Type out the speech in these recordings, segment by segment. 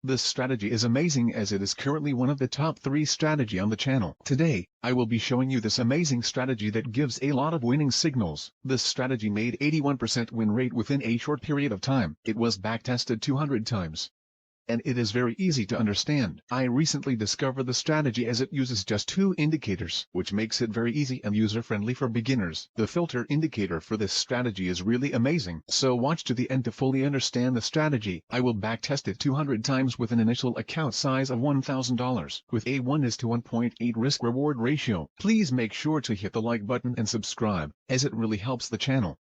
This strategy is amazing as it is currently one of the top 3 strategy on the channel. Today, I will be showing you this amazing strategy that gives a lot of winning signals. This strategy made 81% win rate within a short period of time. It was backtested 200 times. And it is very easy to understand. I recently discovered the strategy as it uses just 2 indicators, which makes it very easy and user-friendly for beginners. The filter indicator for this strategy is really amazing. So watch to the end to fully understand the strategy. I will backtest it 200 times with an initial account size of $1,000, with a 1:1.8 risk-reward ratio. Please make sure to hit the like button and subscribe, as it really helps the channel.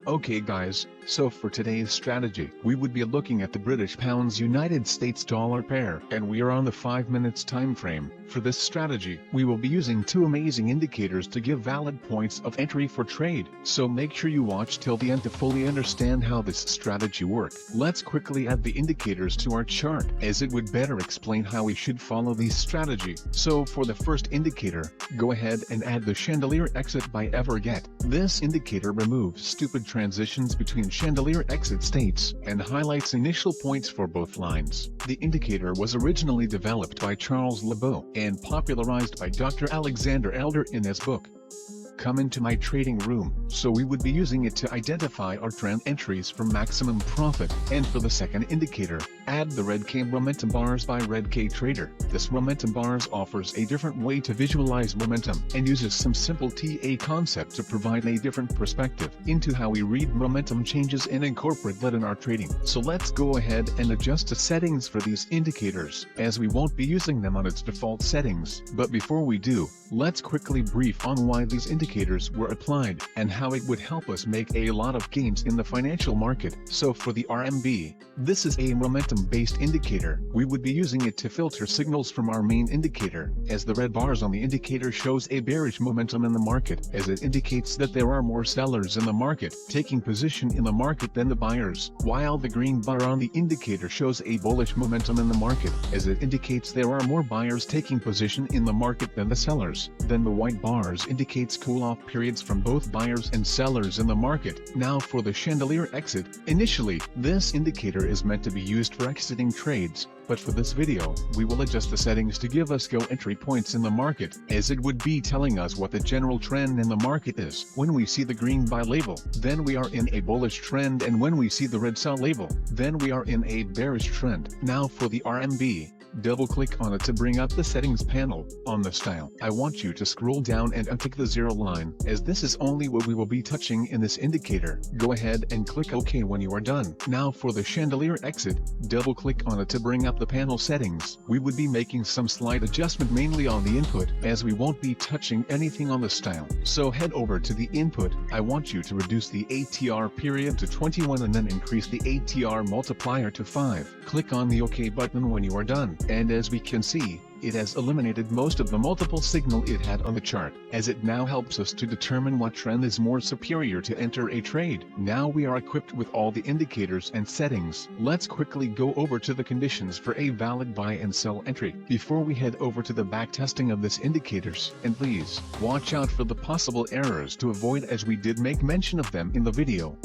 Okay guys, so for today's strategy, we would be looking at the British pounds United States dollar pair, and we are on the 5 minutes time frame. For this strategy, we will be using 2 amazing indicators to give valid points of entry for trade, so make sure you watch till the end to fully understand how this strategy works. Let's quickly add the indicators to our chart, as it would better explain how we should follow this strategy. So for the first indicator, go ahead and add the chandelier exit by Everget. This indicator removes stupid transitions between chandelier exit states and highlights initial points for both lines. The indicator was originally developed by Charles Lebeau and popularized by Dr. Alexander Elder in his book, Come Into My Trading Room, so we would be using it to identify our trend entries for maximum profit. And for the second indicator, add the Red K Momentum Bars by Red K Trader. This Momentum Bars offers a different way to visualize momentum and uses some simple TA concept to provide a different perspective into how we read momentum changes and incorporate that in our trading. So let's go ahead and adjust the settings for these indicators, as we won't be using them on its default settings. But before we do, let's quickly brief on why these indicators were applied and how it would help us make a lot of gains in the financial market. So for the RMB, this is a momentum-based indicator. We would be using it to filter signals from our main indicator, as the red bars on the indicator shows a bearish momentum in the market, as it indicates that there are more sellers in the market taking position in the market than the buyers, while the green bar on the indicator shows a bullish momentum in the market, as it indicates there are more buyers taking position in the market than the sellers. Then the white bars indicates cool-off periods from both buyers and sellers in the market. Now for the chandelier exit, initially, this indicator is meant to be used for exiting trades, but for this video, we will adjust the settings to give us go entry points in the market, as it would be telling us what the general trend in the market is. When we see the green buy label, then we are in a bullish trend, and when we see the red sell label, then we are in a bearish trend. Now for the RMB, double-click on it to bring up the settings panel. On the style, I want you to scroll down and untick the 0 line, as this is only what we will be touching in this indicator. Go ahead and click OK when you are done. Now for the chandelier exit, double-click on it to bring up the panel settings. We would be making some slight adjustment mainly on the input, as we won't be touching anything on the style. So head over to the input. I want you to reduce the ATR period to 21 and then increase the ATR multiplier to 5. Click on the OK button when you are done. And as we can see, it has eliminated most of the multiple signal it had on the chart, as it now helps us to determine what trend is more superior to enter a trade. Now we are equipped with all the indicators and settings. Let's quickly go over to the conditions for a valid buy and sell entry before we head over to the backtesting of this indicators. And please, watch out for the possible errors to avoid, as we did make mention of them in the video.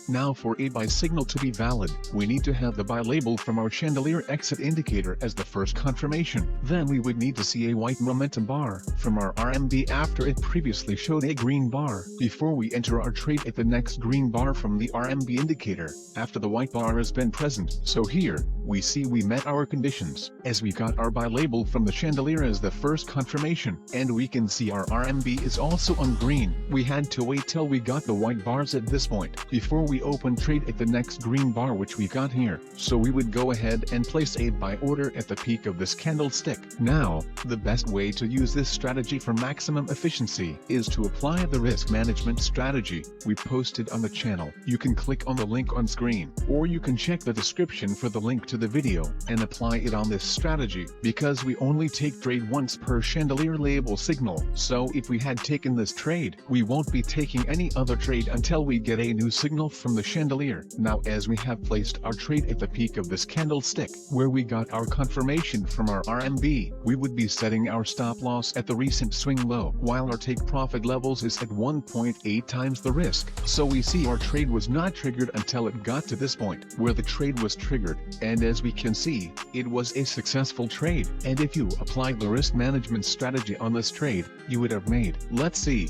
Now for a buy signal to be valid, we need to have the buy label from our chandelier exit indicator as the first confirmation. Then we would need to see a white momentum bar from our RMB after it previously showed a green bar, before we enter our trade at the next green bar from the RMB indicator, after the white bar has been present. So here, we see we met our conditions, as we got our buy label from the chandelier as the first confirmation, and we can see our RMB is also on green. We had to wait till we got the white bars at this point, before we open trade at the next green bar which we got here. So we would go ahead and place a buy order at the peak of this candlestick. Now, the best way to use this strategy for maximum efficiency is to apply the risk management strategy we posted on the channel. You can click on the link on screen, or you can check the description for the link to to the video and apply it on this strategy, because we only take trade once per chandelier label signal. So if we had taken this trade, we won't be taking any other trade until we get a new signal from the chandelier. Now as we have placed our trade at the peak of this candlestick, where we got our confirmation from our RMB, we would be setting our stop loss at the recent swing low, while our take profit levels is at 1.8 times the risk. So we see our trade was not triggered until it got to this point, where the trade was triggered, and as we can see, it was a successful trade. And if you applied the risk management strategy on this trade, you would have made, let's see.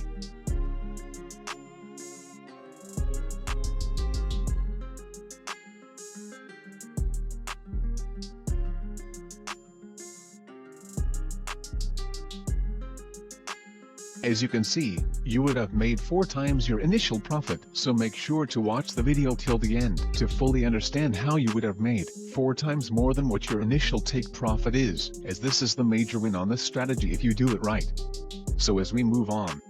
As you can see, you would have made 4 times your initial profit. So make sure to watch the video till the end to fully understand how you would have made 4 times more than what your initial take profit is, as this is the major win on this strategy if you do it right. So as we move on,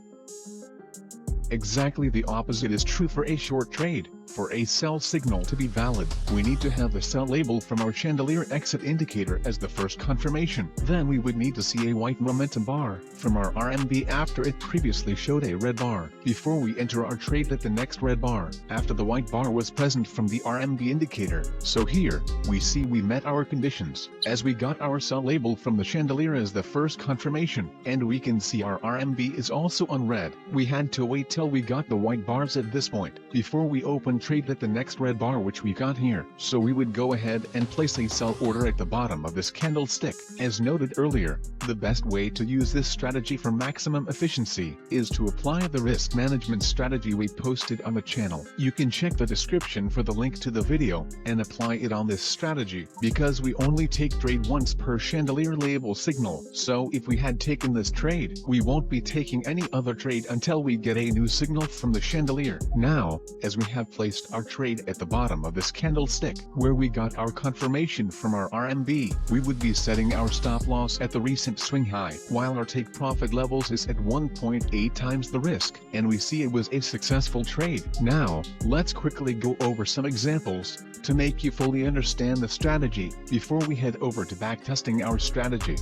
exactly the opposite is true for a short trade. For a sell signal to be valid, we need to have the sell label from our chandelier exit indicator as the first confirmation. Then we would need to see a white momentum bar from our RMB after it previously showed a red bar, before we enter our trade at the next red bar, after the white bar was present from the RMB indicator. So here, we see we met our conditions, as we got our sell label from the chandelier as the first confirmation, and we can see our RMB is also on red. We had to wait till we got the white bars at this point, before we open trade at the next red bar which we got here. So we would go ahead and place a sell order at the bottom of this candlestick. As noted earlier, the best way to use this strategy for maximum efficiency is to apply the risk management strategy we posted on the channel. You can check the description for the link to the video and apply it on this strategy, because we only take trade once per chandelier label signal. So if we had taken this trade, we won't be taking any other trade until we get a new signal from the chandelier. Now, as we have placed our trade at the bottom of this candlestick, where we got our confirmation from our RMB, we would be setting our stop loss at the recent swing high, while our take profit levels is at 1.8 times the risk, and we see it was a successful trade. Now, let's quickly go over some examples to make you fully understand the strategy before we head over to backtesting our strategy.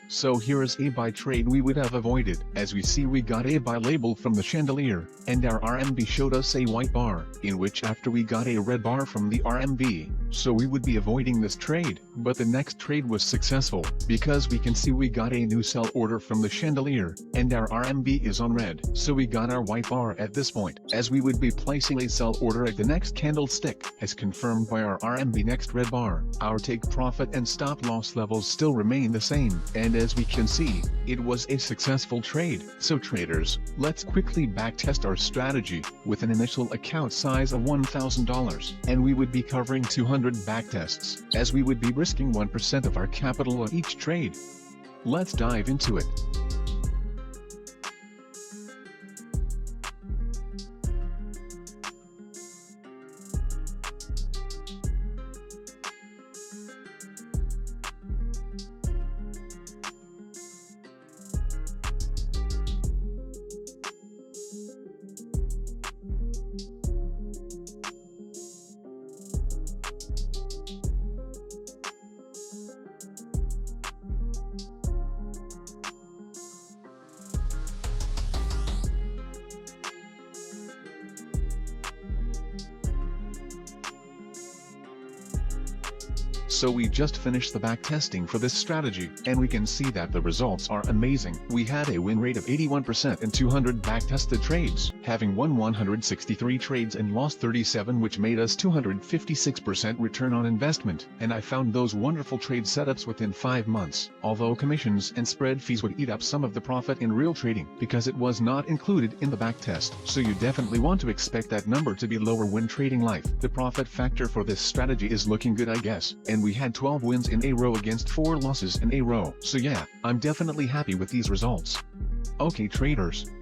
So here is a buy trade we would have avoided, as we see we got a buy label from the chandelier, and our RMB showed us a white bar, in which after we got a red bar from the RMB, so we would be avoiding this trade. But the next trade was successful, because we can see we got a new sell order from the chandelier, and our RMB is on red, so we got our white bar at this point, as we would be placing a sell order at the next candlestick, as confirmed by our RMB next red bar. Our take profit and stop loss levels still remain the same, and as we can see, it was a successful trade. So traders, let's quickly backtest our strategy with an initial account size of $1,000, and we would be covering 200 backtests, as we would be risking 1% of our capital on each trade. Let's dive into it. So we just finished the backtesting for this strategy, and we can see that the results are amazing. We had a win rate of 81% in 200 backtested trades, having won 163 trades and lost 37, which made us 256% return on investment. And I found those wonderful trade setups within 5 months, although commissions and spread fees would eat up some of the profit in real trading, because it was not included in the backtest. So you definitely want to expect that number to be lower when trading life. The profit factor for this strategy is looking good, I guess, and we had 12 wins in a row against 4 losses in a row. So yeah, I'm definitely happy with these results. Okay traders,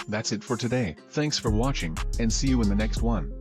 that's it for today. Thanks for watching, and see you in the next one.